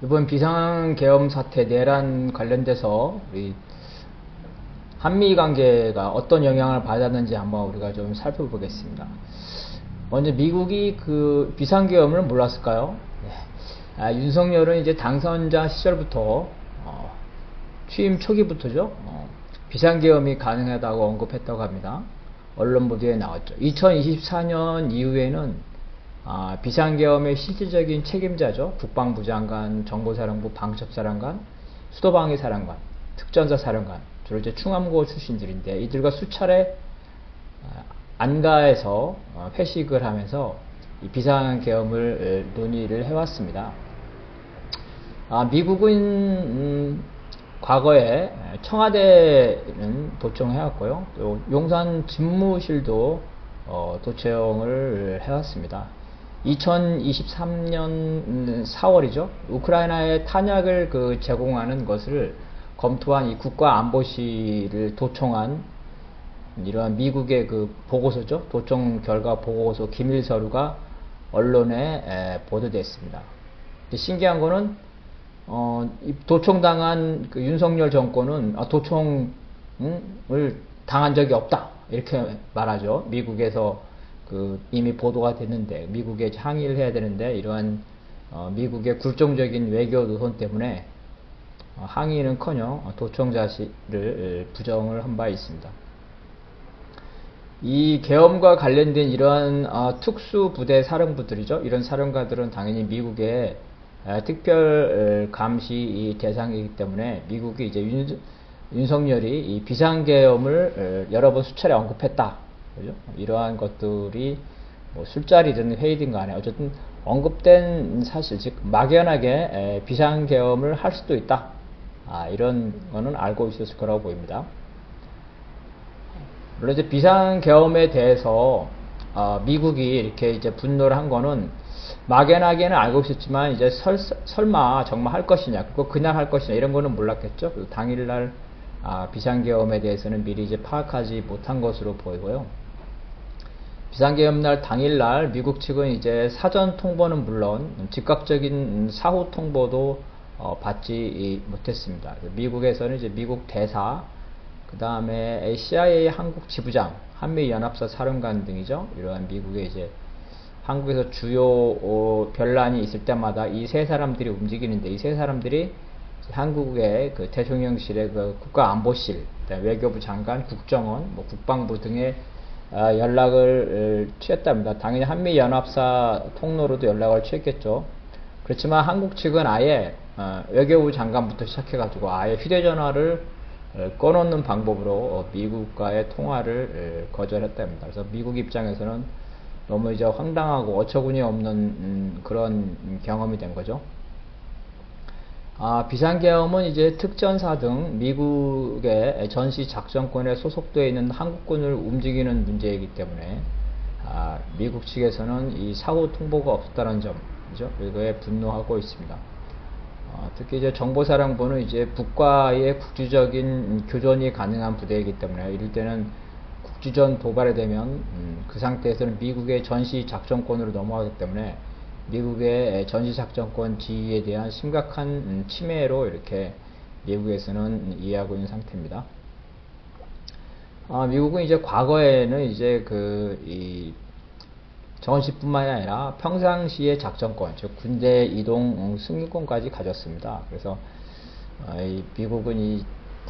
이번 비상계엄 사태 내란 관련돼서 우리 한미 관계가 어떤 영향을 받았는지 한번 우리가 좀 살펴보겠습니다. 먼저 미국이 그 비상계엄을 몰랐을까요? 네. 윤석열은 이제 당선자 시절부터 취임 초기부터죠. 비상계엄이 가능하다고 언급했다고 합니다. 언론 보도에 나왔죠. 2024년 이후에는 비상계엄의 실질적인 책임자죠. 국방부 장관, 정보사령부 방첩사령관, 수도방위사령관, 특전사사령관, 주로 이제 충암고 출신들인데 이들과 수차례 안가에서 회식을 하면서 이 비상계엄을 논의를 해왔습니다. 미국은 과거에 청와대는 도청해왔고요. 또 용산 집무실도 도청을 해왔습니다. 2023년 4월이죠. 우크라이나에 탄약을 제공하는 것을 검토한 이 국가안보실을 도청한 이러한 미국의 그 보고서죠. 도청 결과 보고서 기밀 서류가 언론에 보도됐습니다. 신기한 거는 도청당한 그 윤석열 정권은 도청을 당한 적이 없다 이렇게 말하죠. 미국에서 이미 보도가 됐는데 미국에 항의를 해야 되는데 이러한 미국의 굴종적인 외교 노선 때문에 항의는커녕 도청 자실을 부정을 한 바 있습니다. 이 계엄과 관련된 이러한 특수부대 사령부들이죠. 이런 사령관들은 당연히 미국의 특별 감시 대상이기 때문에 미국이 이제 윤석열이 이 비상계엄을 여러 번 수차례 언급했다. 그죠? 이러한 것들이 뭐 술자리든 회의든 간에 어쨌든 언급된 사실, 즉 막연하게 비상계엄을 할 수도 있다. 이런 거는 알고 있었을 거라고 보입니다. 물론 이제 비상계엄에 대해서 미국이 이렇게 이제 분노를 한 거는 막연하게는 알고 있었지만 이제 설마 정말 할 것이냐, 그리고 그날 할 것이냐 이런 거는 몰랐겠죠. 당일날 비상계엄에 대해서는 미리 이제 파악하지 못한 것으로 보이고요. 비상계엄날 당일날 미국 측은 이제 사전 통보는 물론 즉각적인 사후 통보도 받지 못했습니다. 미국에서는 이제 미국 대사, 그 다음에 CIA 한국 지부장, 한미연합사 사령관 등이죠. 이러한 미국의 이제 한국에서 주요 변란이 있을 때마다 이 세 사람들이 움직이는데 이 세 사람들이 한국의 그 대통령실의 그 국가안보실, 외교부 장관, 국정원, 뭐 국방부 등의 연락을 취했답니다. 당연히 한미연합사 통로로도 연락을 취했겠죠. 그렇지만 한국 측은 아예 외교부 장관부터 시작해가지고 아예 휴대전화를 꺼놓는 방법으로 미국과의 통화를 거절했답니다. 그래서 미국 입장에서는 너무 이제 황당하고 어처구니 없는 그런 경험이 된 거죠. 비상계엄은 이제 특전사 등 미국의 전시 작전권에 소속되어 있는 한국군을 움직이는 문제이기 때문에 미국 측에서는 이 사후 통보가 없었다는 점이죠. 이거에 분노하고 있습니다. 특히 이제 정보사령부는 이제 북과의 국지적인 교전이 가능한 부대이기 때문에 이럴 때는 국지전 도발이 되면 그 상태에서는 미국의 전시 작전권으로 넘어가기 때문에 미국의 전시작전권 지위에 대한 심각한 침해로 이렇게 미국에서는 이해하고 있는 상태입니다. 미국은 이제 과거에는 이제 이 전시뿐만이 아니라 평상시의 작전권, 즉 군대 이동 승인권까지 가졌습니다. 그래서 미국은 이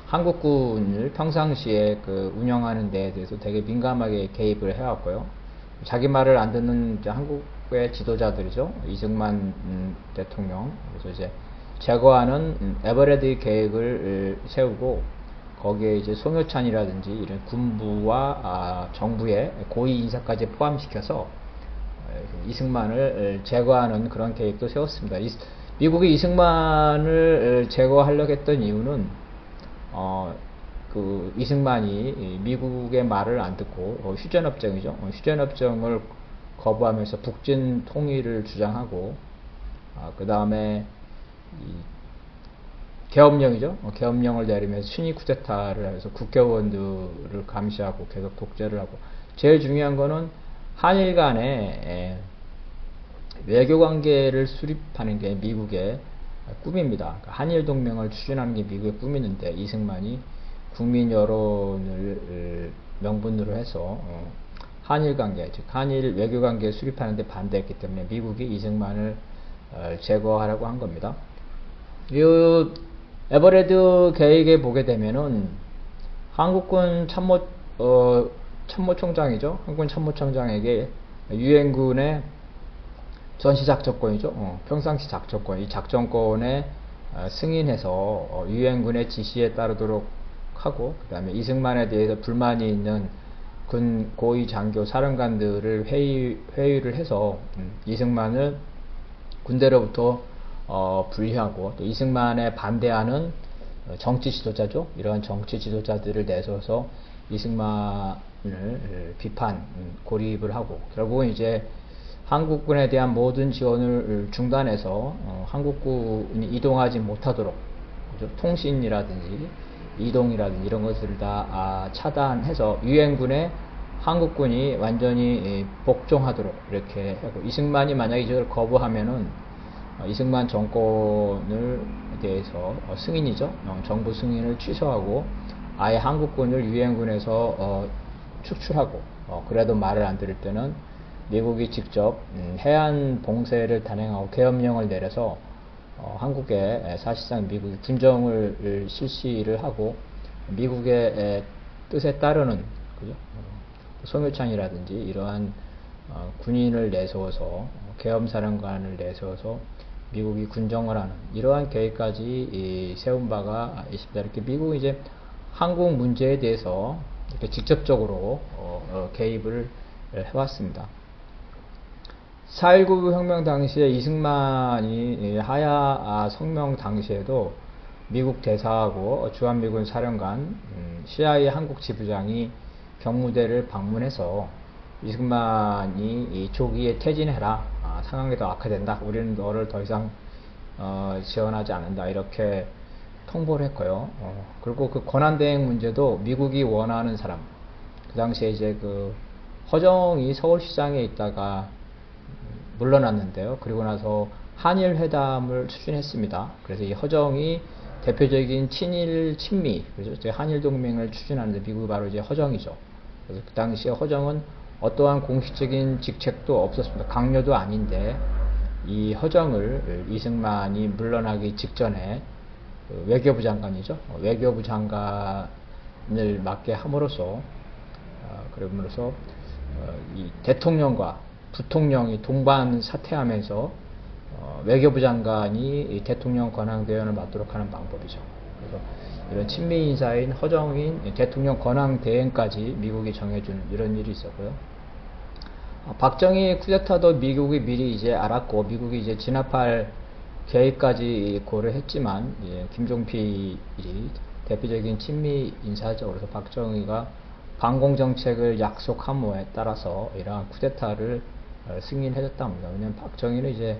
한국군을 평상시에 운영하는 데에 대해서 되게 민감하게 개입을 해왔고요. 자기 말을 안 듣는 이제 한국의 지도자들이죠. 이승만 대통령. 그래서 이제 제거하는 에버레드 계획을 세우고 거기에 이제 송효찬이라든지 이런 군부와 정부의 고위 인사까지 포함시켜서 이승만을 제거하는 그런 계획도 세웠습니다. 미국이 이승만을 제거하려고 했던 이유는 이승만이 미국의 말을 안 듣고 휴전협정이죠. 휴전협정을 거부하면서 북진 통일을 주장하고 그 다음에 계엄령이죠. 계엄령을 내리면서 친위 쿠데타를 해서 국회의원들을 감시하고 계속 독재를 하고 제일 중요한 거는 한일 간의 외교관계를 수립하는 게 미국의 꿈입니다. 한일 동맹을 추진하는 게 미국의 꿈이는데 이승만이 국민 여론을 명분으로 해서 한일 관계, 즉 한일 외교 관계 수립하는데 반대했기 때문에 미국이 이승만을 제거하라고 한 겁니다. 이 에버레드 계획에 보게 되면은 한국군 참모총장이죠. 한국군 참모총장에게 유엔군의 전시작전권이죠. 평상시 작전권, 이 작전권에 승인해서 유엔군의 지시에 따르도록 하고, 그 다음에 이승만에 대해서 불만이 있는 군 고위 장교 사령관들을 회의를 해서 이승만을 군대로부터 분리하고, 또 이승만에 반대하는 정치 지도자죠. 이러한 정치 지도자들을 내세워서 이승만을 비판, 고립을 하고, 결국은 이제 한국군에 대한 모든 지원을 중단해서 한국군이 이동하지 못하도록, 그죠? 통신이라든지 이동이라든지 이런 것들을 다 차단해서 유엔군에 한국군이 완전히 복종하도록 이렇게 하고, 이승만이 만약에 이걸 거부하면은 이승만 정권을 대해서 승인이죠. 정부 승인을 취소하고 아예 한국군을 유엔군에서 축출하고, 그래도 말을 안 들을 때는 미국이 직접 해안 봉쇄를 단행하고 계엄령을 내려서 한국에 사실상 미국이 군정을 실시를 하고 미국의 뜻에 따르는, 그죠? 송유창이라든지 이러한 군인을 내세워서 계엄사령관을 내세워서 미국이 군정을 하는 이러한 계획까지 세운 바가 있습니다. 이렇게 미국이 이제 한국 문제에 대해서 이렇게 직접적으로 개입을 해왔습니다. 4.19 혁명 당시에 이승만이 하야 성명 당시에도 미국 대사하고 주한미군 사령관, CIA 한국 지부장이 경무대를 방문해서 이승만이 조기에 퇴진해라, 상황이 더 악화된다, 우리는 너를 더 이상 지원하지 않는다, 이렇게 통보를 했고요. 그리고 그 권한대행 문제도 미국이 원하는 사람, 그 당시에 이제 그 허정이 서울시장에 있다가 물러났는데요. 그리고 나서 한일 회담을 추진했습니다. 그래서 이 허정이 대표적인 친일 친미, 그렇죠? 한일 동맹을 추진하는데 미국이 바로 이제 허정이죠. 그래서 그 당시에 허정은 어떠한 공식적인 직책도 없었습니다. 강요도 아닌데 이 허정을 이승만이 물러나기 직전에 그 외교부 장관이죠. 외교부 장관을 맡게 함으로써 그러므로써 이 대통령과 부통령이 동반 사퇴하면서 외교부 장관이 대통령 권한대행을 맡도록 하는 방법이죠. 그래서 이런 친미 인사인 허정인 대통령 권한대행까지 미국이 정해주는 이런 일이 있었고요. 박정희 쿠데타도 미국이 미리 이제 알았고 미국이 이제 진압할 계획까지 고려했지만 김종필이 대표적인 친미 인사죠. 그래서 박정희가 반공정책을 약속함에 따라서 이러한 쿠데타를 승인해줬다 합니다. 왜냐하면 박정희는 이제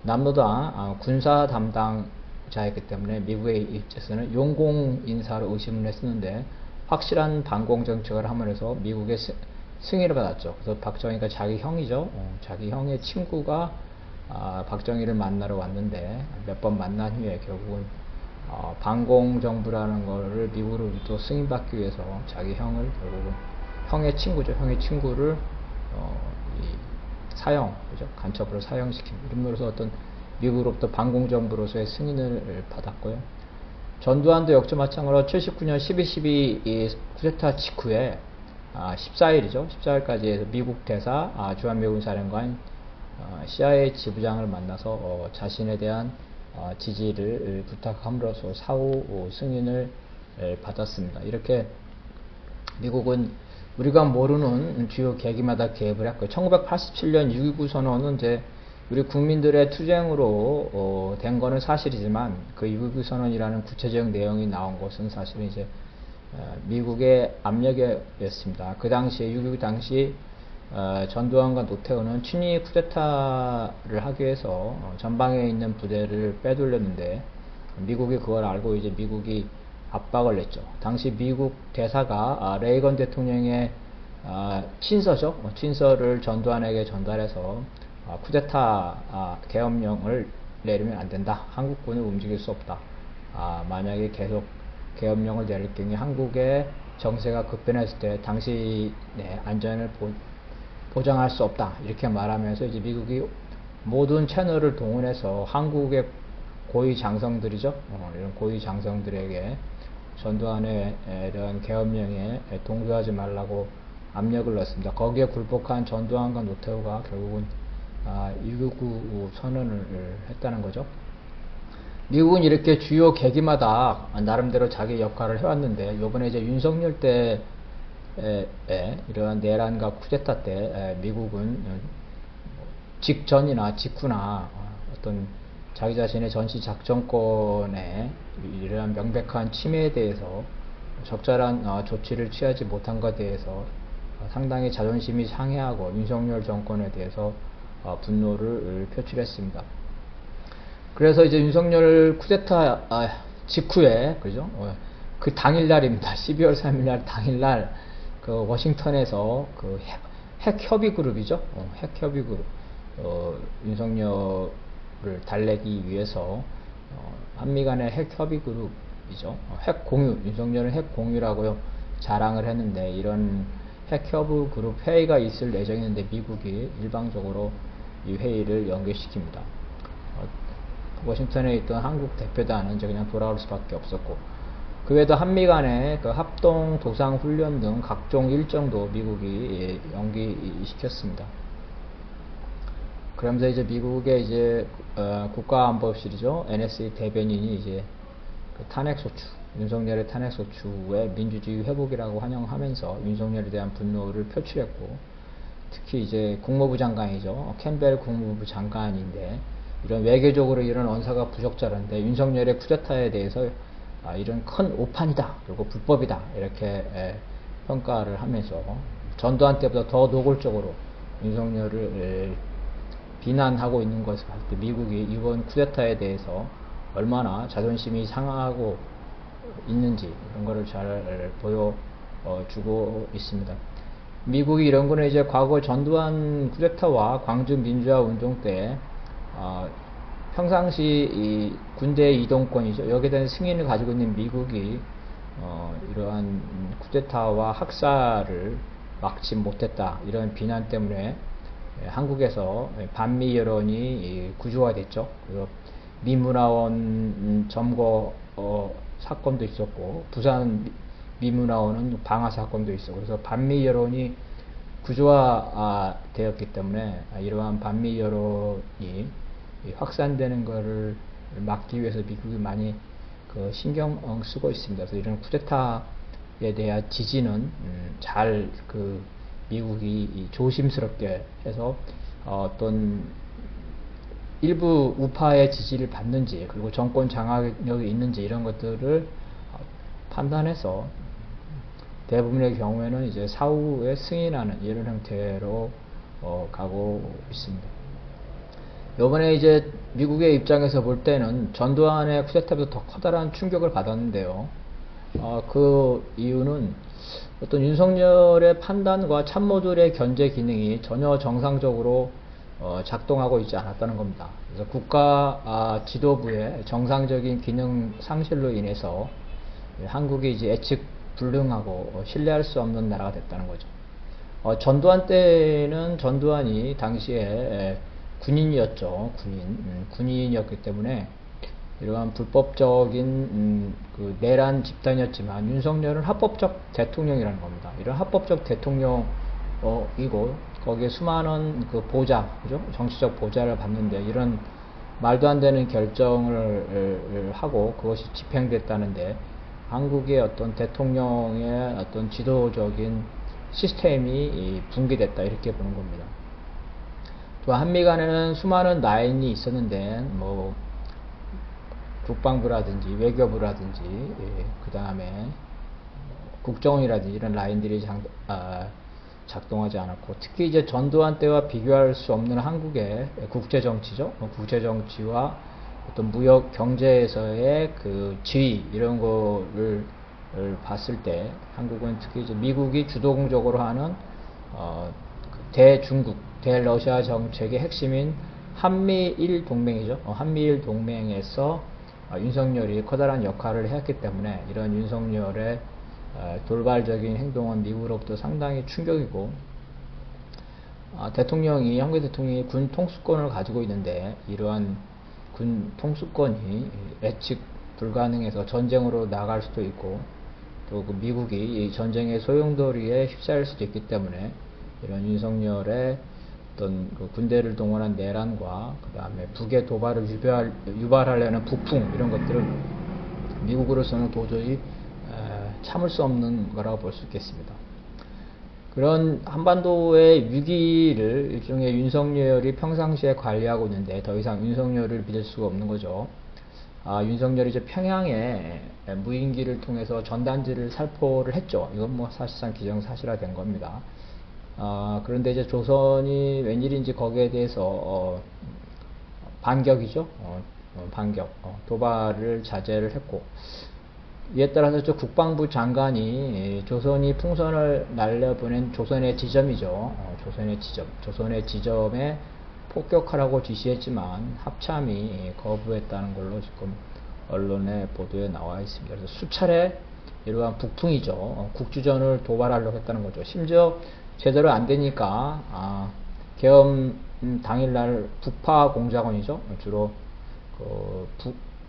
남로당 군사 담당자였기 때문에 미국의 입장에서는 용공 인사로 의심을 했었는데 확실한 반공정책을 함으로써 미국의 승인을 받았죠. 그래서 박정희가 자기 형이죠. 자기 형의 친구가 박정희를 만나러 왔는데 몇 번 만난 후에 결국은 반공정부라는 거를 미국으로부터 승인받기 위해서 자기 형을 결국은 형의 친구죠. 형의 친구를 사형, 그죠? 간첩으로 사형시킵니다. 이름으로써 어떤 미국으로부터 반공정부로서의 승인을 받았고요. 전두환도 역시 마찬가지로 79년 12.12 쿠데타 직후에 14일이죠. 14일까지 해서 미국 대사, 주한미군 사령관, CIA 지부장을 만나서 자신에 대한 지지를 부탁함으로써 사후 승인을 받았습니다. 이렇게 미국은 우리가 모르는 주요 계기마다 개입을 했고요. 1987년 6.19 선언은 이제 우리 국민들의 투쟁으로 된 거는 사실이지만 그 6.19 선언이라는 구체적 내용이 나온 것은 사실은 이제 미국의 압력이었습니다. 그 당시에 6.19 당시 전두환과 노태우는 친위 쿠데타를 하기 위해서 전방에 있는 부대를 빼돌렸는데 미국이 그걸 알고 이제 미국이 압박을 냈죠. 당시 미국 대사가 레이건 대통령의 친서죠. 친서를 전두환에게 전달해서 쿠데타 계엄령을 내리면 안 된다. 한국군을 움직일 수 없다. 만약에 계속 계엄령을 내릴 경우에 한국의 정세가 급변했을 때 당신의 안전을 보장할 수 없다. 이렇게 말하면서 이제 미국이 모든 채널을 동원해서 한국의 고위 장성들이죠. 이런 고위 장성들에게 전두환의 이런 계엄령에 동조하지 말라고 압력을 넣었습니다. 거기에 굴복한 전두환과 노태우가 결국은 6.19 선언을 했다는 거죠. 미국은 이렇게 주요 계기마다 나름대로 자기 역할을 해왔는데, 요번에 이제 윤석열 때 이러한 내란과 쿠데타 때 미국은 직전이나 직후나 어떤 자기 자신의 전시 작전권에 이러한 명백한 침해에 대해서 적절한 조치를 취하지 못한 것에 대해서 상당히 자존심이 상해하고 윤석열 정권에 대해서 분노를 표출했습니다. 그래서 이제 윤석열 쿠데타 직후에, 그죠? 그 당일날입니다. 12월 3일날 당일날 그 워싱턴에서 그 핵협의 그룹이죠. 핵협의 그룹. 윤석열을 달래기 위해서 한미 간의 핵협의 그룹이죠. 핵공유, 윤석열은 핵공유라고 자랑을 했는데, 이런 핵협의 그룹 회의가 있을 예정이었는데 미국이 일방적으로 이 회의를 연기시킵니다. 워싱턴에 있던 한국 대표단은 이제 그냥 돌아올 수밖에 없었고, 그 외에도 한미 간의 그 합동 도상 훈련 등 각종 일정도 미국이 연기시켰습니다. 그러면서 이제 미국의 이제 국가안보실이죠, NSC 대변인이 이제 그 탄핵소추, 윤석열의 탄핵소추의 민주주의 회복이라고 환영하면서 윤석열에 대한 분노를 표출했고, 특히 이제 국무부 장관이죠, 캠벨 국무부 장관인데, 이런 외교적으로 이런 언사가 부적절한데 윤석열의 쿠데타에 대해서 이런 큰 오판이다, 그리고 불법이다, 이렇게 평가를 하면서 전두환 때보다 더 노골적으로 윤석열을 비난하고 있는 것을 봤을 때 미국이 이번 쿠데타에 대해서 얼마나 자존심이 상하고 있는지 이런 거를 잘 보여주고 있습니다. 미국이 이런 거는 이제 과거 전두환 쿠데타와 광주 민주화 운동 때 평상시 이 군대 이동권이죠. 여기에 대한 승인을 가지고 있는 미국이 이러한 쿠데타와 학살을 막지 못했다, 이런 비난 때문에 한국에서 반미 여론이 구조화됐죠. 그래서 미문화원 점거 사건도 있었고, 부산 미문화원은 방화 사건도 있었고, 그래서 반미 여론이 구조화되었기 때문에 이러한 반미 여론이 확산되는 것을 막기 위해서 미국이 많이 신경 쓰고 있습니다. 그래서 이런 쿠데타에 대한 지지는 잘 미국이 조심스럽게 해서 어떤 일부 우파의 지지를 받는지, 그리고 정권 장악력이 있는지 이런 것들을 판단해서 대부분의 경우에는 이제 사후에 승인하는 이런 형태로 가고 있습니다. 요번에 이제 미국의 입장에서 볼 때는 전두환의 쿠데타보다 더 커다란 충격을 받았는데요. 그 이유는 어떤 윤석열의 판단과 참모들의 견제 기능이 전혀 정상적으로 작동하고 있지 않았다는 겁니다. 그래서 국가 지도부의 정상적인 기능 상실로 인해서 한국이 이제 예측 불능하고 신뢰할 수 없는 나라가 됐다는 거죠. 전두환 때는 전두환이 당시에 군인이었죠. 군인이었기 때문에 이러한 불법적인 그 내란 집단이었지만, 윤석열은 합법적 대통령이라는 겁니다. 이런 합법적 대통령이고 거기에 수많은 그 보좌, 그죠? 정치적 보좌를 받는데 이런 말도 안 되는 결정을 하고 그것이 집행됐다는데, 한국의 어떤 대통령의 어떤 지도적인 시스템이 붕괴됐다, 이렇게 보는 겁니다. 또 한미 간에는 수많은 라인이 있었는데, 뭐 국방부라든지 외교부라든지 그 다음에 국정원이라든지 이런 라인들이 작동하지 않았고, 특히 이제 전두환 때와 비교할 수 없는 한국의 국제정치죠. 국제정치와 어떤 무역 경제에서의 그 지위, 이런 거를 봤을 때 한국은 특히 이제 미국이 주도적으로 하는 대중국, 대러시아 정책의 핵심인 한미일 동맹이죠. 한미일 동맹에서 윤석열이 커다란 역할을 했기 때문에 이런 윤석열의 돌발적인 행동은 미국으로부터 상당히 충격이고, 한국 대통령이 군 통수권을 가지고 있는데 이러한 군 통수권이 예측 불가능해서 전쟁으로 나갈 수도 있고, 또 그 미국이 이 전쟁의 소용돌이에 휩싸일 수도 있기 때문에 이런 윤석열의 어떤 그 군대를 동원한 내란과 그 다음에 북의 도발을 유발하려는 북풍, 이런 것들은 미국으로서는 도저히 참을 수 없는 거라고 볼 수 있겠습니다. 그런 한반도의 위기를 일종의 윤석열이 평상시에 관리하고 있는데 더 이상 윤석열을 믿을 수가 없는 거죠. 윤석열이 이제 평양에 무인기를 통해서 전단지를 살포를 했죠. 이건 뭐 사실상 기정사실화된 겁니다. 그런데 이제 조선이 웬일인지 거기에 대해서 반격이죠. 도발을 자제를 했고, 이에 따라서 저 국방부 장관이 조선이 풍선을 날려보낸 조선의 지점이죠. 조선의 지점에 폭격하라고 지시했지만 합참이 거부했다는 걸로 지금 언론의 보도에 나와 있습니다. 그래서 수차례 이러한 북풍이죠. 국주전을 도발하려고 했다는 거죠. 심지어 제대로 안 되니까 계엄 당일날 북파 공작원이죠. 주로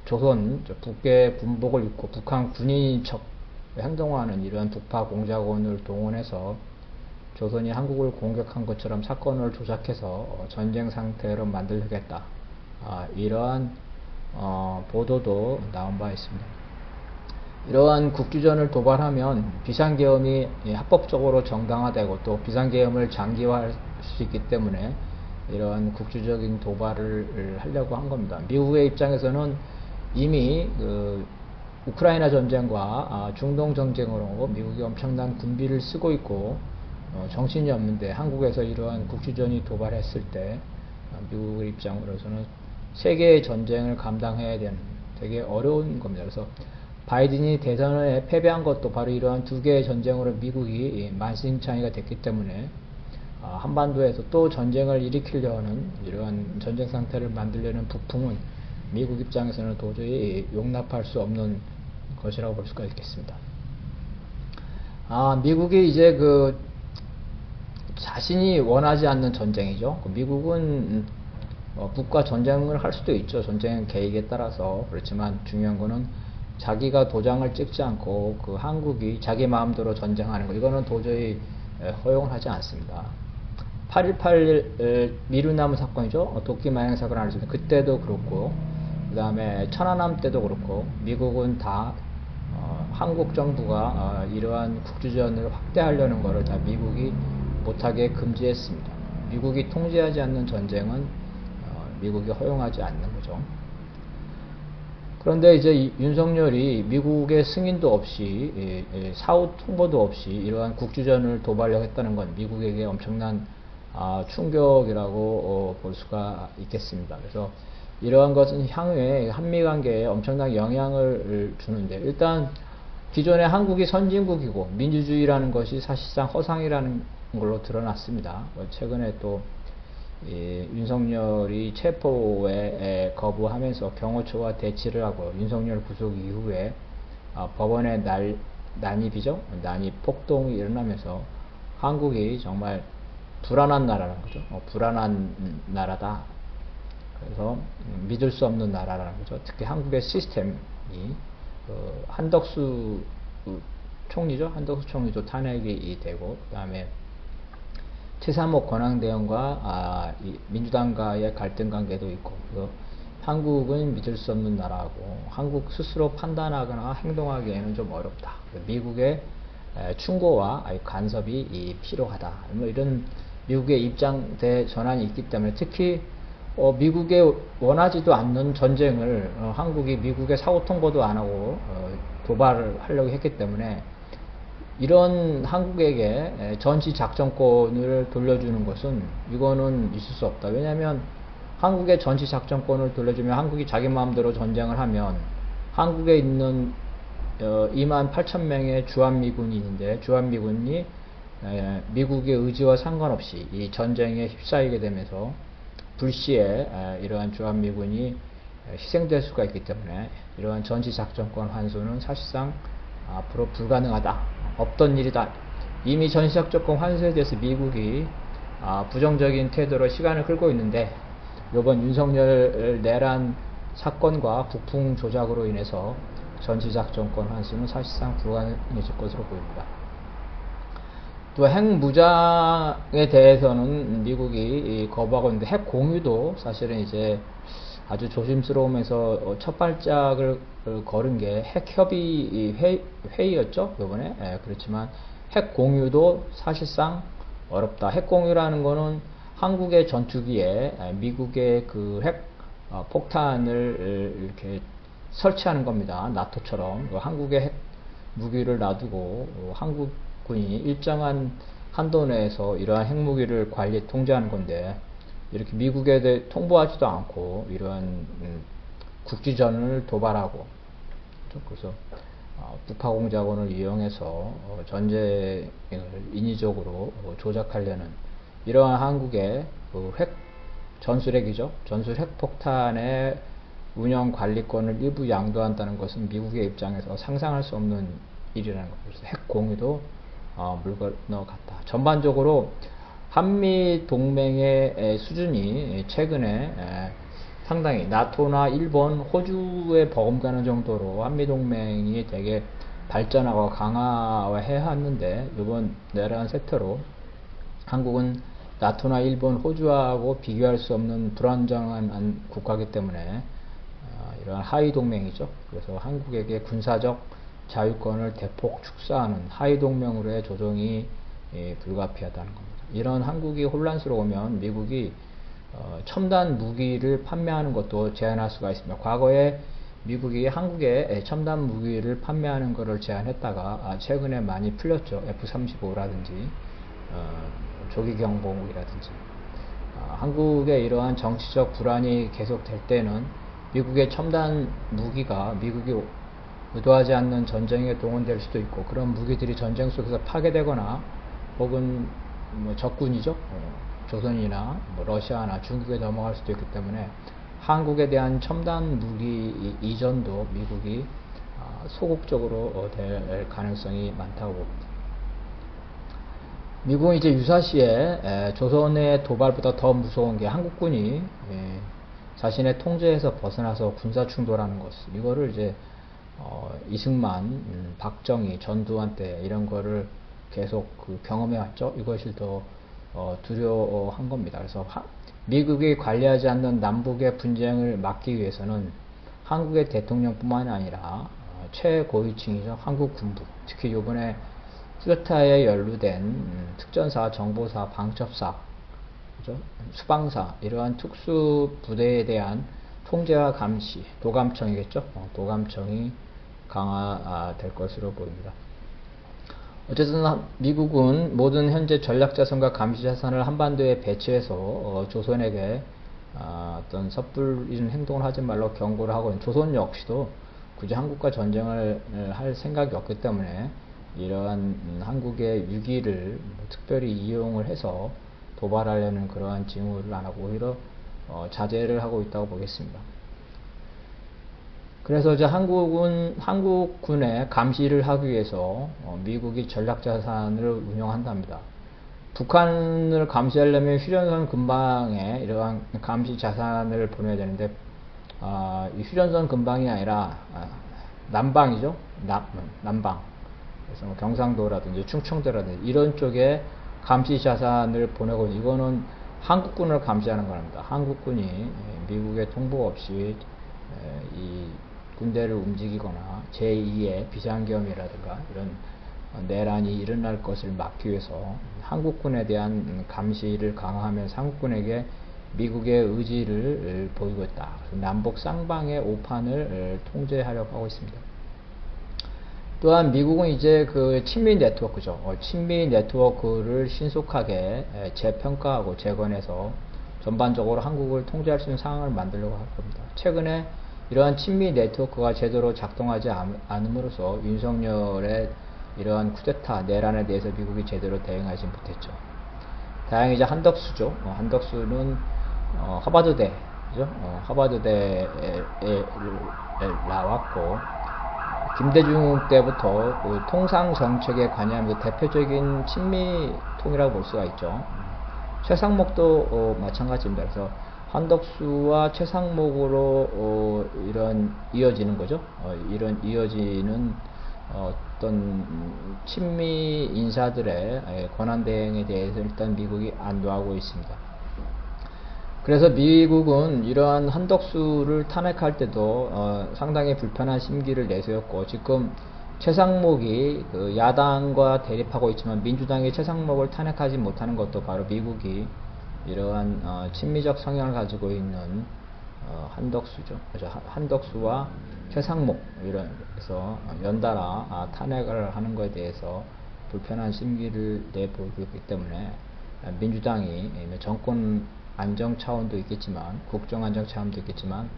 조선 북의 군복을 입고 북한 군인인 척 행동하는 이러한 북파 공작원을 동원해서 조선이 한국을 공격한 것처럼 사건을 조작해서 전쟁 상태로 만들겠다. 이러한 보도도 나온 바 있습니다. 이러한 국주전을 도발하면 비상계엄이 합법적으로 정당화되고 또 비상계엄을 장기화할 수 있기 때문에 이러한 국주적인 도발을 하려고 한 겁니다. 미국의 입장에서는 이미 우크라이나 전쟁과 중동 전쟁으로 미국이 엄청난 군비를 쓰고 있고 정신이 없는데 한국에서 이러한 국주전이 도발했을 때 미국의 입장으로서는 세계의 전쟁을 감당해야 되는 되게 어려운 겁니다. 그래서 바이든이 대선에 패배한 것도 바로 이러한 두 개의 전쟁으로 미국이 만신창이가 됐기 때문에 한반도에서 또 전쟁을 일으키려는 이러한 전쟁 상태를 만들려는 북풍은 미국 입장에서는 도저히 용납할 수 없는 것이라고 볼 수가 있겠습니다. 미국이 이제 자신이 원하지 않는 전쟁이죠. 미국은 북과 전쟁을 할 수도 있죠. 전쟁 계획에 따라서. 그렇지만 중요한 거는 자기가 도장을 찍지 않고 한국이 자기 마음대로 전쟁하는 거, 이거는 도저히 허용을 하지 않습니다. 8.18 미루나무 사건이죠. 도끼 마냥 사건 알죠. 그때도 그렇고, 그 다음에 천안함 때도 그렇고, 미국은 다 한국 정부가 이러한 국주전을 확대하려는 것을 다 미국이 못하게 금지했습니다. 미국이 통제하지 않는 전쟁은 미국이 허용하지 않는 거죠. 그런데 이제 윤석열이 미국의 승인도 없이 사후 통보도 없이 이러한 국주전을 도발하려고 했다는 건 미국에게 엄청난 충격이라고 볼 수가 있겠습니다. 그래서 이러한 것은 향후에 한미관계에 엄청난 영향을 주는데, 일단 기존에 한국이 선진국이고 민주주의라는 것이 사실상 허상이라는 걸로 드러났습니다. 최근에 또 윤석열이 체포에 거부하면서 경호처와 대치를 하고 윤석열 구속 이후에 법원의 난입이죠. 난입 폭동이 일어나면서 한국이 정말 불안한 나라라는 거죠. 불안한 나라다. 그래서 믿을 수 없는 나라라는 거죠. 특히 한국의 시스템이 한덕수 총리죠. 한덕수 총리도 탄핵이 되고, 그 다음에 최상목 권한대행과 민주당과의 갈등 관계도 있고, 한국은 믿을 수 없는 나라고 한국 스스로 판단하거나 행동하기에는 좀 어렵다. 미국의 충고와 간섭이 필요하다. 뭐 이런 미국의 입장 대전환이 있기 때문에, 특히 미국의 원하지도 않는 전쟁을 한국이 미국의 사후 통보도 안 하고 도발을 하려고 했기 때문에 이런 한국에게 전시 작전권을 돌려주는 것은 이거는 있을 수 없다. 왜냐하면 한국의 전시 작전권을 돌려주면 한국이 자기 마음대로 전쟁을 하면 한국에 있는 28,000명의 주한미군이 있는데 주한미군이 미국의 의지와 상관없이 이 전쟁에 휩싸이게 되면서 불시에 이러한 주한미군이 희생될 수가 있기 때문에 이러한 전시작전권 환수는 사실상 앞으로 불가능하다, 없던 일이다. 이미 전시작전권 환수에 대해서 미국이 부정적인 태도로 시간을 끌고 있는데, 이번 윤석열 내란 사건과 북풍 조작으로 인해서 전시작전권 환수는 사실상 불가능해질 것으로 보입니다. 또 핵무장에 대해서는 미국이 거부하고 있는데, 핵 공유도 사실은 이제 아주 조심스러우면서 첫 발짝을 걸은 게 핵협의 회의였죠, 이번에. 그렇지만 핵 공유도 사실상 어렵다. 핵 공유라는 거는 한국의 전투기에 미국의 그 핵 폭탄을 이렇게 설치하는 겁니다. 나토처럼 한국의 핵 무기를 놔두고 한국군이 일정한 한도 내에서 이러한 핵무기를 관리 통제하는 건데, 이렇게 미국에 대해 통보하지도 않고 이러한 국지전을 도발하고, 그래서 북하공작원을 이용해서 전쟁을 인위적으로 조작하려는 이러한 한국의 그 전술핵이죠. 전술 핵폭탄의 운영 관리권을 일부 양도한다는 것은 미국의 입장에서 상상할 수 없는 일이라는 것. 그래서 핵 공유도 물 건너갔다. 전반적으로 한미 동맹의 수준이 최근에 상당히 나토나 일본, 호주에 버금가는 정도로 한미 동맹이 되게 발전하고 강화해 왔는데, 이번 내란 세태로 한국은 나토나 일본, 호주하고 비교할 수 없는 불안정한 국가이기 때문에 이러한 하위 동맹이죠. 그래서 한국에게 군사적 자유권을 대폭 축소하는 하위 동맹으로의 조정이 불가피하다는 겁니다. 이런 한국이 혼란스러우면 미국이 첨단 무기를 판매하는 것도 제한할 수가 있습니다. 과거에 미국이 한국에 첨단 무기를 판매하는 것을 제한했다가 최근에 많이 풀렸죠. F-35라든지 조기경보국이라든지. 한국의 이러한 정치적 불안이 계속될 때는 미국의 첨단 무기가 미국이 의도하지 않는 전쟁에 동원될 수도 있고, 그런 무기들이 전쟁 속에서 파괴되거나 혹은 적군이죠, 조선이나 러시아나 중국에 넘어갈 수도 있기 때문에 한국에 대한 첨단 무기 이전도 미국이 소극적으로 될 가능성이 많다고 봅니다. 미국은 이제 유사시에 조선의 도발보다 더 무서운 게 한국군이 자신의 통제에서 벗어나서 군사 충돌하는 것, 이거를 이제 이승만, 박정희, 전두환 때 이런 거를 계속 경험해 왔죠. 이것이 더 두려워한 겁니다. 그래서 미국이 관리하지 않는 남북의 분쟁을 막기 위해서는 한국의 대통령뿐만 아니라 최고위층이죠. 한국 군부, 특히 이번에 쿠데타에 연루된 특전사, 정보사, 방첩사, 그죠? 수방사, 이러한 특수 부대에 대한 통제와 감시, 도감청이겠죠. 도감청이 강화될 것으로 보입니다. 어쨌든 미국은 모든 현재 전략자산과 감시자산을 한반도에 배치해서 조선에게 어떤 섣불리는 행동을 하지 말라고 경고를 하고 있는, 조선 역시도 굳이 한국과 전쟁을 할 생각이 없기 때문에 이러한 한국의 위기를 특별히 이용을 해서 도발하려는 그러한 징후를 안 하고 오히려 자제를 하고 있다고 보겠습니다. 그래서 이제 한국군의 감시를 하기 위해서 미국이 전략자산을 운영한답니다. 북한을 감시하려면 휴전선 근방에 이러한 감시 자산을 보내야 되는데, 이 휴전선 근방이 아니라 남방이죠. 남방. 그래서 뭐 경상도라든지 충청도라든지 이런 쪽에 감시 자산을 보내고, 이거는 한국군을 감시하는 겁니다. 한국군이 미국의 통보 없이 이 군대를 움직이거나 제2의 비상계엄이라든가 이런 내란이 일어날 것을 막기 위해서 한국군에 대한 감시를 강화하면서 한국군에게 미국의 의지를 보이고 있다. 남북 쌍방의 오판을 통제하려고 하고 있습니다. 또한 미국은 이제 그 친미 네트워크죠. 친미 네트워크를 신속하게 재평가하고 재건해서 전반적으로 한국을 통제할 수 있는 상황을 만들려고 할 겁니다. 최근에 이러한 친미 네트워크가 제대로 작동하지 않음으로써 윤석열의 이러한 쿠데타 내란에 대해서 미국이 제대로 대응하지 못했죠. 다행히 이제 한덕수죠. 한덕수는 하버드대, 그죠? 하버드대에 나왔고, 김대중 때부터 그 통상 정책에 관여하면서 대표적인 친미통이라고 볼 수가 있죠. 최상목도 마찬가지입니다. 그래서 한덕수와 최상목으로 이런 이어지는 거죠. 이런 이어지는 어떤 친미 인사들의 권한대행에 대해서 일단 미국이 안도하고 있습니다. 그래서 미국은 이러한 한덕수를 탄핵할 때도 상당히 불편한 심기를 내세웠고, 지금 최상목이 그 야당과 대립하고 있지만 민주당이 최상목을 탄핵하지 못하는 것도 바로 미국이 이러한 친미적 성향을 가지고 있는 한덕수죠. 그래서 한덕수와 최상목 이런 그래서 연달아 탄핵을 하는 것에 대해서 불편한 심기를 내보이고 있기 때문에 민주당이 정권 안정 차원도 있겠지만 국정 안정 차원도 있겠지만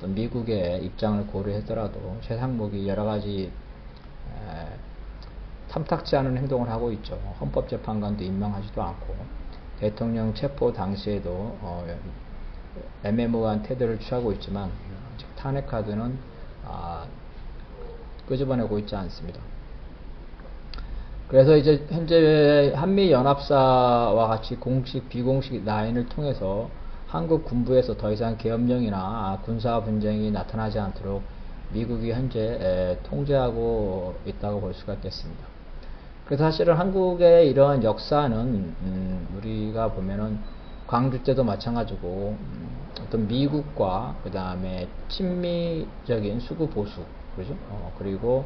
미국의 입장을 고려하더라도 최상목이 여러 가지 탐탁지 않은 행동을 하고 있죠. 헌법재판관도 임명하지도 않고 대통령 체포 당시에도 애매모호한 태도를 취하고 있지만 아직 탄핵 카드는 끄집어내고 있지 않습니다. 그래서 이제 현재 한미연합사와 같이 공식 비공식 라인을 통해서 한국 군부에서 더 이상 계엄령이나 군사 분쟁이 나타나지 않도록 미국이 현재 통제하고 있다고 볼 수가 있겠습니다. 그래서 사실은 한국의 이러한 역사는 우리가 보면은 광주 때도 마찬가지고 어떤 미국과 그 다음에 친미적인 수구 보수 그죠? 그리고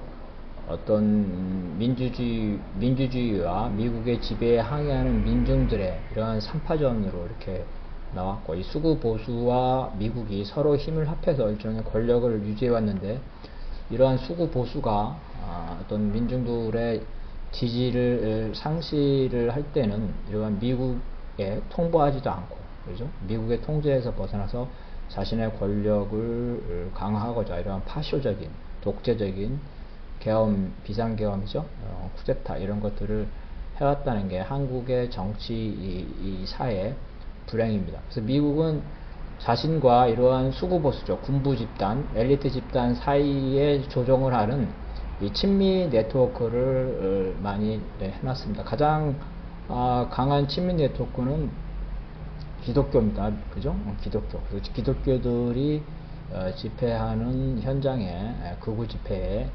어떤 민주주의와 미국의 지배에 항의하는 민중들의 이러한 삼파전으로 이렇게 나왔고, 이 수구 보수와 미국이 서로 힘을 합해서 일종의 권력을 유지해 왔는데, 이러한 수구 보수가 어떤 민중들의 지지를 상실을 할 때는 이러한 미국에 통보하지도 않고, 그죠? 미국의 통제에서 벗어나서 자신의 권력을 강화하고자 이러한 파쇼적인 독재적인 계엄, 비상계엄이죠. 쿠데타 이런 것들을 해왔다는 게 한국의 정치 이 사회 불행입니다. 그래서 미국은 자신과 이러한 수구보수죠. 군부 집단, 엘리트 집단 사이에 조정을 하는 이 친미 네트워크를 많이 해놨습니다. 가장 강한 친미 네트워크는 기독교입니다. 그죠? 기독교. 그래서 기독교들이 집회하는 현장에 극우 집회에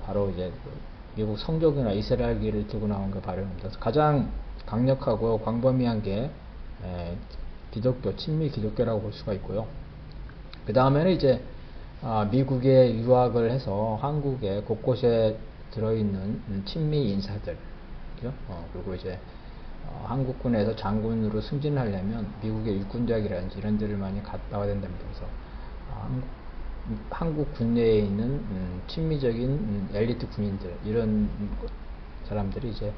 바로 이제 미국 성적이나 이스라엘기를 들고 나온 게 바로입니다. 가장 강력하고 광범위한 게 기독교, 친미 기독교라고 볼 수가 있고요. 그 다음에는 이제 미국에 유학을 해서 한국에 곳곳에 들어있는 친미 인사들, 그죠? 그리고 이제 한국군에서 장군으로 승진하려면 미국의 육군대학이라든지 이런 데를 많이 갔다 와야 된답니다. 그래서 한국 군내에 있는 친미적인 엘리트 군인들 이런 사람들이 이제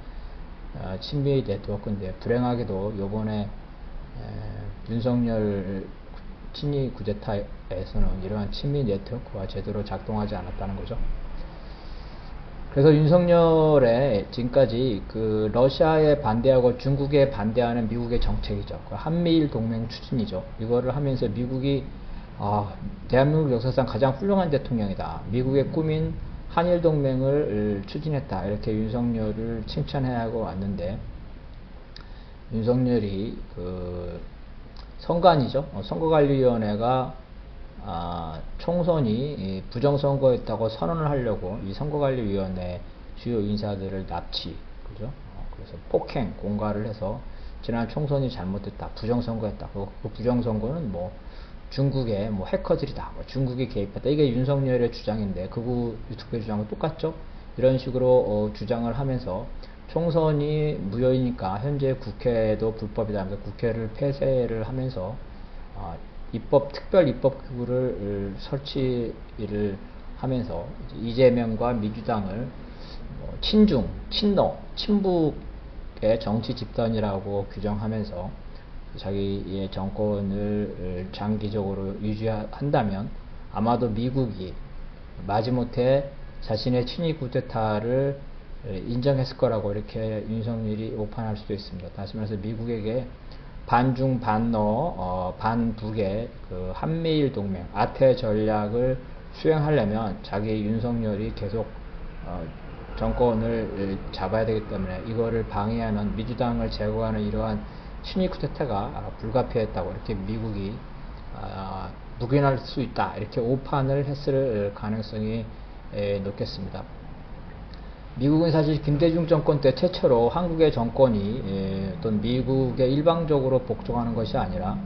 친미 네트워크인데, 불행하게도 요번에 윤석열 친위 쿠데타에서는 이러한 친미 네트워크가 제대로 작동하지 않았다는 거죠. 그래서 윤석열의 지금까지 그 러시아에 반대하고 중국에 반대하는 미국의 정책이죠. 그 한미일 동맹 추진이죠. 이거를 하면서 미국이 대한민국 역사상 가장 훌륭한 대통령이다. 미국의 꿈인 한일 동맹을 추진했다. 이렇게 윤석열을 칭찬해야 하고 왔는데, 윤석열이 그 선관위죠. 선거관리위원회가 총선이 부정선거였다고 선언을 하려고 이 선거관리위원회 주요 인사들을 납치, 그죠? 그래서 폭행, 공갈을 해서 지난 총선이 잘못됐다, 부정선거였다. 그 부정선거는 뭐 중국의 뭐 해커들이다, 뭐 중국이 개입했다. 이게 윤석열의 주장인데 극우 유튜브의 주장과 똑같죠? 이런 식으로 주장을 하면서 총선이 무효이니까 현재 국회도 불법이다 하면서 국회를 폐쇄를 하면서 특별 입법기구를 설치를 하면서 이재명과 민주당을 친중, 친노, 친북의 정치 집단이라고 규정하면서 자기의 정권을 장기적으로 유지한다면 아마도 미국이 마지못해 자신의 친위 쿠데타를 인정했을 거라고 이렇게 윤석열이 오판할 수도 있습니다. 다시 말해서 미국에게 반중 반러 반북의 그 한미일 동맹 아태 전략을 수행하려면 자기 윤석열이 계속 정권을 잡아야 되기 때문에 이거를 방해하는 민주당을 제거하는 이러한 친위 쿠데타가 불가피했다고 이렇게 미국이 묵인할 수 있다 이렇게 오판을 했을 가능성이 높겠습니다. 미국은 사실 김대중 정권 때 최초로 한국의 정권이 어떤 미국에 일방적으로 복종하는 것이 아니라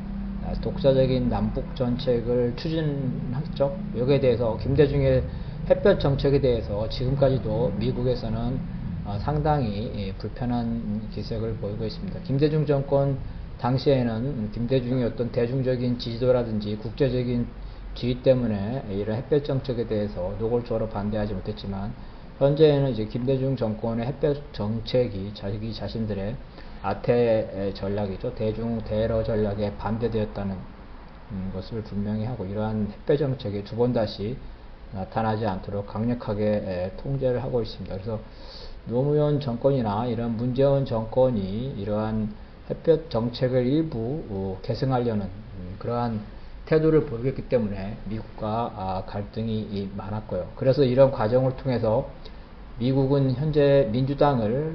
독자적인 남북 정책을 추진했죠. 여기에 대해서 김대중의 햇볕 정책에 대해서 지금까지도 미국에서는 상당히 불편한 기색을 보이고 있습니다. 김대중 정권 당시에는 김대중의 어떤 대중적인 지지도라든지 국제적인 지위 때문에 이런 햇볕 정책에 대해서 노골적으로 반대하지 못했지만 현재는 이제 김대중 정권의 햇볕 정책이 자기 자신들의 아태 전략이죠. 대중 대러 전략에 반대되었다는 것을 분명히 하고 이러한 햇볕 정책이 두 번 다시 나타나지 않도록 강력하게 통제를 하고 있습니다. 그래서 노무현 정권이나 이런 문재인 정권이 이러한 햇볕 정책을 일부 계승하려는 그러한 태도를 보이기 때문에 미국과 갈등이 많았고요. 그래서 이런 과정을 통해서 미국은 현재 민주당을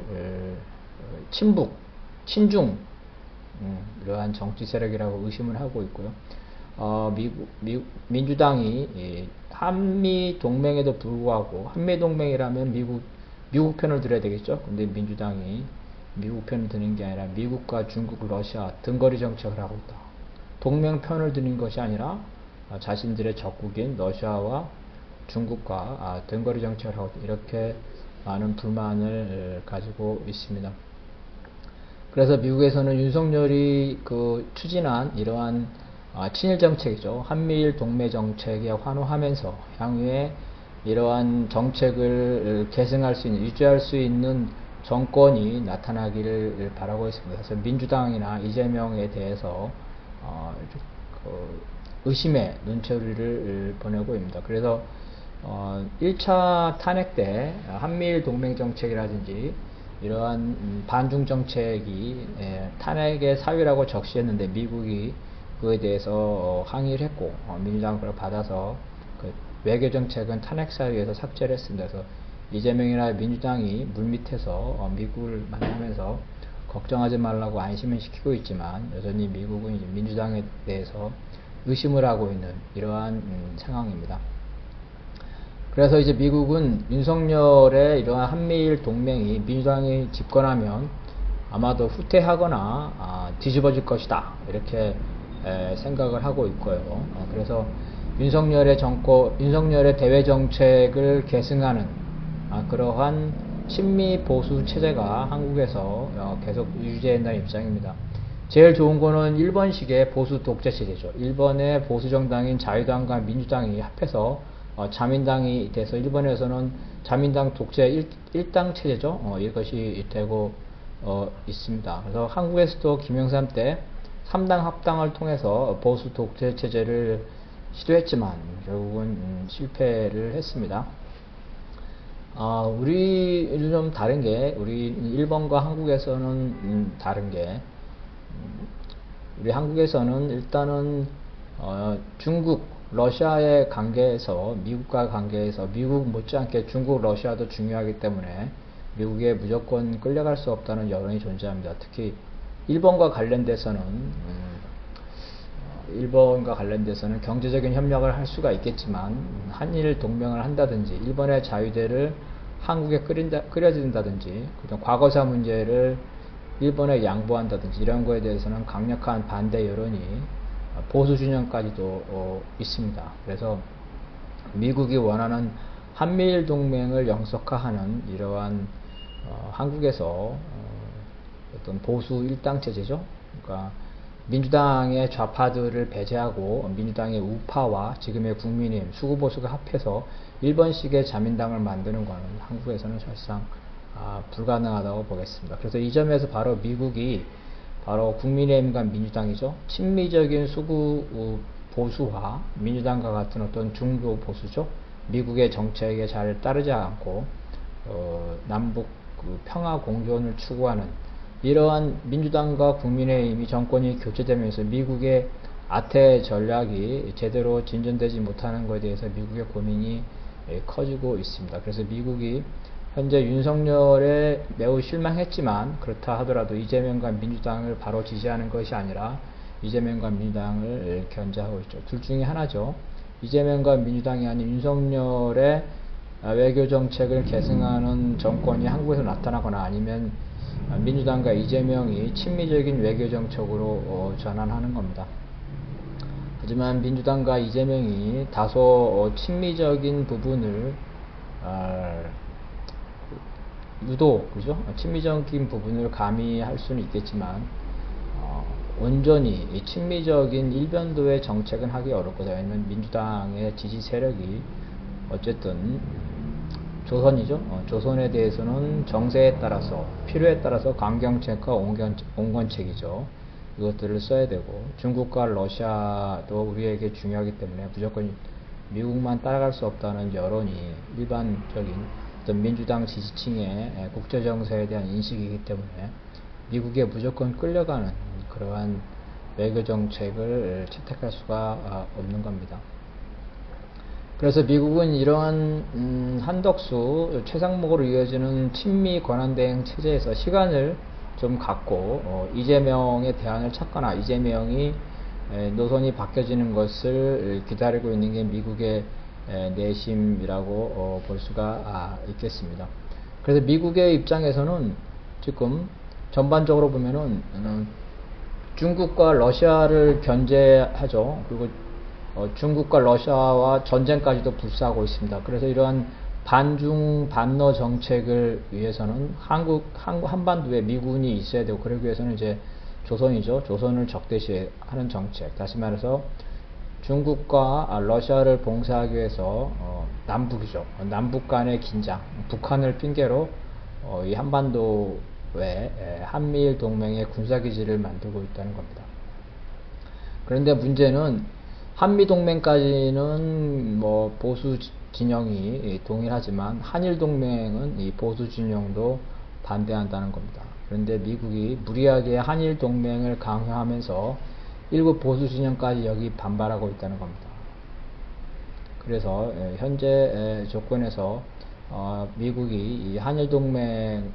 친북, 친중 이러한 정치 세력이라고 의심을 하고 있고요. 민주당이 한미 동맹에도 불구하고 한미 동맹이라면 미국 편을 들어야 되겠죠. 근데 민주당이 미국 편을 드는 게 아니라 미국과 중국, 러시아 등거리 정책을 하고 있다. 동맹 편을 드는 것이 아니라 자신들의 적국인 러시아와 중국과 등거리 정책을 하고 있다. 이렇게 많은 불만을 가지고 있습니다. 그래서 미국에서는 윤석열이 추진한 이러한 친일 정책이죠. 한미일 동맹 정책에 환호하면서 향후에 이러한 정책을 계승할 수 있는, 유지할 수 있는 정권이 나타나기를 바라고 있습니다. 그래서 민주당이나 이재명에 대해서 의심의 눈초리를 보내고 있습니다. 그래서 1차 탄핵 때 한미일 동맹 정책이라든지 이러한 반중 정책이 탄핵의 사유라고 적시했는데 미국이 그에 대해서 항의를 했고 민주당은 그걸 받아서 그 외교 정책은 탄핵 사유에서 삭제를 했습니다. 그래서 이재명이나 민주당이 물밑에서 미국을 만나면서 걱정하지 말라고 안심을 시키고 있지만 여전히 미국은 이제 민주당에 대해서 의심을 하고 있는 이러한 상황입니다. 그래서 이제 미국은 윤석열의 이러한 한미일 동맹이 민주당이 집권하면 아마도 후퇴하거나 뒤집어질 것이다 이렇게 생각을 하고 있고요. 그래서 윤석열의 대외 정책을 계승하는 그러한 친미 보수 체제가 한국에서 계속 유지된다는 입장입니다. 제일 좋은 거는 일본식의 보수 독재 체제죠. 일본의 보수 정당인 자유당과 민주당이 합해서 자민당이 돼서 일본에서는 자민당 독재 일당 체제죠. 이것이 되고 있습니다. 그래서 한국에서도 김영삼 때 3당 합당을 통해서 보수 독재 체제를 시도했지만 결국은 실패를 했습니다. 우리는 좀 다른 게, 우리 일본과 한국에서는 다른 게, 우리 한국에서는 일단은 중국, 러시아의 관계에서, 미국과 관계에서 미국 못지않게 중국, 러시아도 중요하기 때문에 미국에 무조건 끌려갈 수 없다는 여론이 존재합니다. 특히 일본과 관련돼서는 경제적인 협력을 할 수가 있겠지만 한일 동맹을 한다든지 일본의 자유대를 한국에 끓여진다든지 그다음 과거사 문제를 일본에 양보한다든지 이런 거에 대해서는 강력한 반대 여론이 보수 진영까지도 있습니다. 그래서 미국이 원하는 한미일 동맹을 영속화하는 이러한 한국에서 어떤 보수 일당 체제죠. 그러니까 민주당의 좌파들을 배제하고 민주당의 우파와 지금의 국민의힘 수구보수가 합해서 일본식의 자민당을 만드는 것은 한국에서는 사실상 불가능하다고 보겠습니다. 그래서 이 점에서 바로 미국이 바로 국민의힘과 민주당이죠. 친미적인 수구 보수와 민주당과 같은 어떤 중도 보수죠. 미국의 정책에 잘 따르지 않고 남북 평화 공존을 추구하는 이러한 민주당과 국민의힘이 정권이 교체되면서 미국의 아태 전략이 제대로 진전되지 못하는 것에 대해서 미국의 고민이 커지고 있습니다. 그래서 미국이 현재 윤석열에 매우 실망했지만, 그렇다 하더라도 이재명과 민주당을 바로 지지하는 것이 아니라 이재명과 민주당을 견제하고 있죠. 둘 중에 하나죠. 이재명과 민주당이 아닌 윤석열의 외교 정책을 계승하는 정권이 한국에서 나타나거나, 아니면 민주당과 이재명이 친미적인 외교 정책으로 전환하는 겁니다. 하지만 민주당과 이재명이 다소 친미적인 부분을 유독, 그죠? 친미적인 부분을 가미할 수는 있겠지만, 온전히 친미적인 일변도의 정책은 하기 어렵고, 왜냐하면 민주당의 지지 세력이 어쨌든 조선이죠. 조선에 대해서는 정세에 따라서, 필요에 따라서 강경책과 온건책이죠. 이것들을 써야 되고, 중국과 러시아도 우리에게 중요하기 때문에 무조건 미국만 따라갈 수 없다는 여론이 일반적인 어떤 민주당 지지층의 국제정세에 대한 인식이기 때문에 미국에 무조건 끌려가는 그러한 외교정책을 채택할 수가 없는 겁니다. 그래서 미국은 이러한 한덕수 최상목으로 이어지는 친미 권한대행 체제에서 시간을 좀 갖고 이재명의 대안을 찾거나, 이재명이 노선이 바뀌어지는 것을 기다리고 있는 게 미국의 내심이라고 볼 수가 있겠습니다. 그래서 미국의 입장에서는 지금 전반적으로 보면은 중국과 러시아를 견제하죠. 그리고 중국과 러시아와 전쟁까지도 불사하고 있습니다. 그래서 이러한 반중 반러 정책을 위해서는 한반도에 미군이 있어야 되고, 그러기 위해서는 이제 조선이죠. 조선을 적대시하는 정책. 다시 말해서 중국과 러시아를 봉쇄하기 위해서 남북이죠. 남북 간의 긴장, 북한을 핑계로 이 한반도에 한미일 동맹의 군사기지를 만들고 있다는 겁니다. 그런데 문제는 한미동맹까지는 뭐 보수 진영이 동일하지만 한일동맹은 이 보수 진영도 반대한다는 겁니다. 그런데 미국이 무리하게 한일동맹을 강화하면서 일부 보수 진영까지 여기 반발하고 있다는 겁니다. 그래서 현재 조건에서 미국이 이 한일동맹을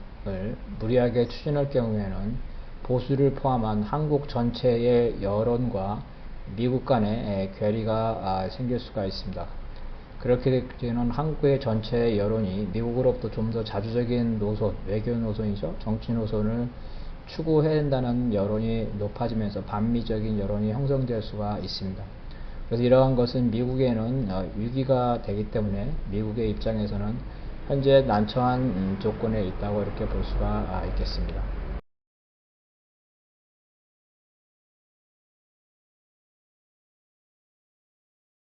무리하게 추진할 경우에는 보수를 포함한 한국 전체의 여론과 미국 간의 괴리가 생길 수가 있습니다. 그렇게 되는 한국의 전체 여론이 미국으로부터 좀 더 자주적인 노선, 외교 노선이죠. 정치 노선을 추구해야 한다는 여론이 높아지면서 반미적인 여론이 형성될 수가 있습니다. 그래서 이러한 것은 미국에는 위기가 되기 때문에 미국의 입장에서는 현재 난처한 조건에 있다고 이렇게 볼 수가 있겠습니다.